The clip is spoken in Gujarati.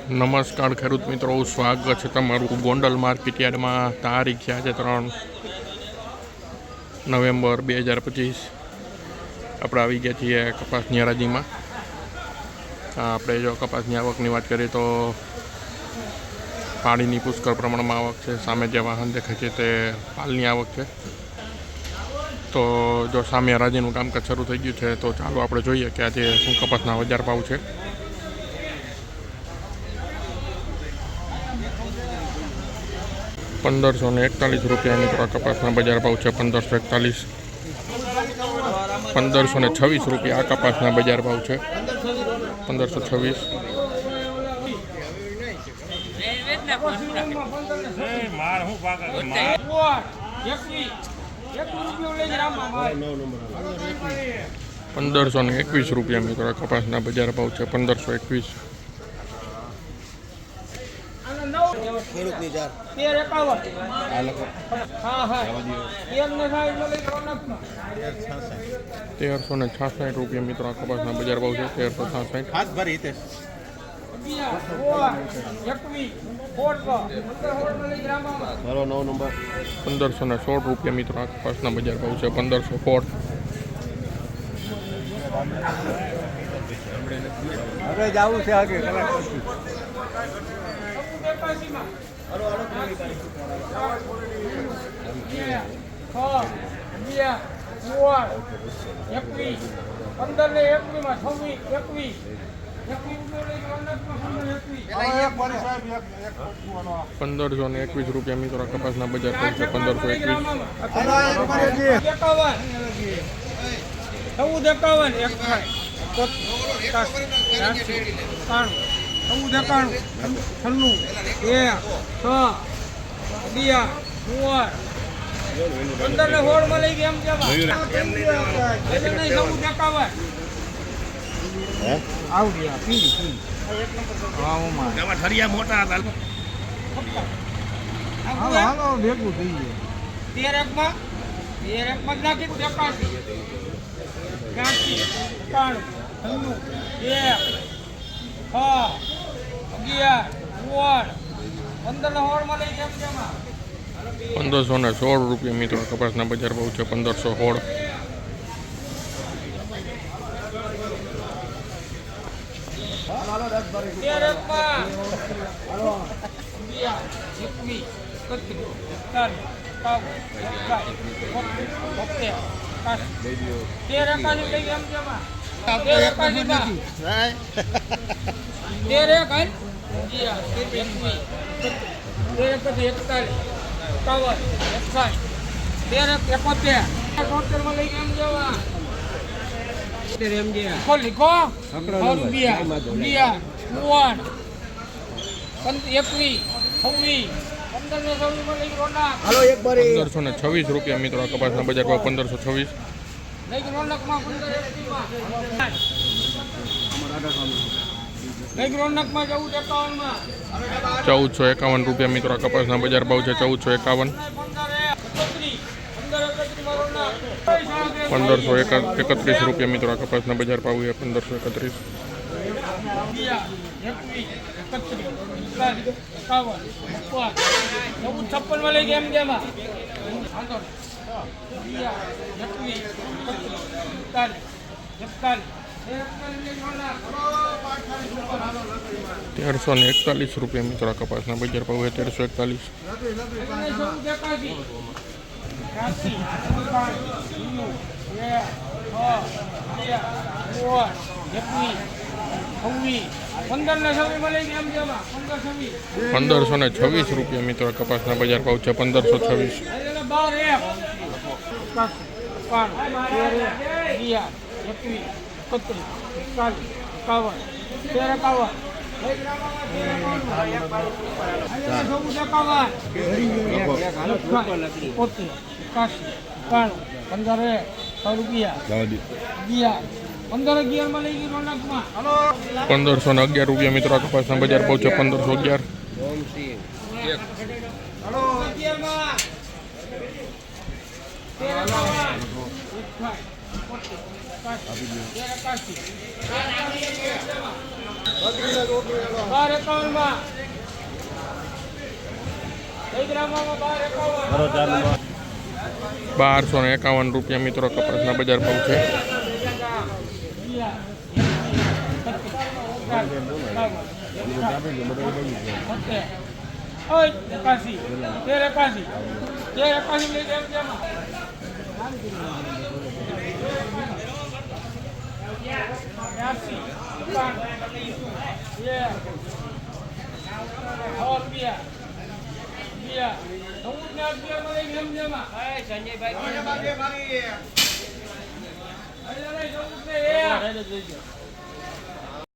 નમસ્કાર ખેડૂત મિત્રો, સ્વાગત છે તમારું ગોંડલ માર્કેટ યાર્ડમાં. તારીખ છે આજે 3 નવેમ્બર 2025. આપણે આવી ગયા છીએ કપાસની હરાજીમાં. આપણે જો કપાસની આવકની વાત કરીએ તો પાણીની પુષ્કળ પ્રમાણમાં આવક છે. સામે જે વાહન દેખાય છે તે પાલની આવક છે. તો જો સામે હરાજીનું કામકાજ શરૂ થઈ ગયું છે, તો ચાલો આપણે જોઈએ કે આજે શું કપાસના બજાર ભાવ છે. ₹1541 મિત્રો કપાસના બજાર ભાવ છે. 1541, ₹1526 આ કપાસના બજાર ભાવ છે. 1526. ₹1521 મિત્રો કપાસના બજાર ભાવ છે. 1521. ₹1366 મિત્રો આ કપાસના બજાર ભાવ છે. 1366. ₹1516 મિત્રો આ કપાસના બજાર ભાવ છે. 1516. હવે જવું છે આગે ₹1521 મિત્રો કપાસના બજાર ભાવ છે. 1521. ભેગું થઈ ₹1516 મિત્રો કપાસના બજાર ભાવ છે. 1516. ₹1526 મિત્રો કપાસના બજાર ભાવ. 1526. ₹1451 મિત્રો કપાસના બજાર ભાવ છે. 1451. 1531 મિત્રો કપાસના બજાર ભાવ છે. 1531. ₹1341 મિત્રો કપાસના બજાર ભાવ છે. 1341. ₹1526 મિત્રો કપાસના બજાર ભાવ છે. 1526. ₹1511 મિત્રો કપાસના બજાર ભાવ છે. 1511. ₹1251 મિત્રો કપાસના બજાર ભાવ છે.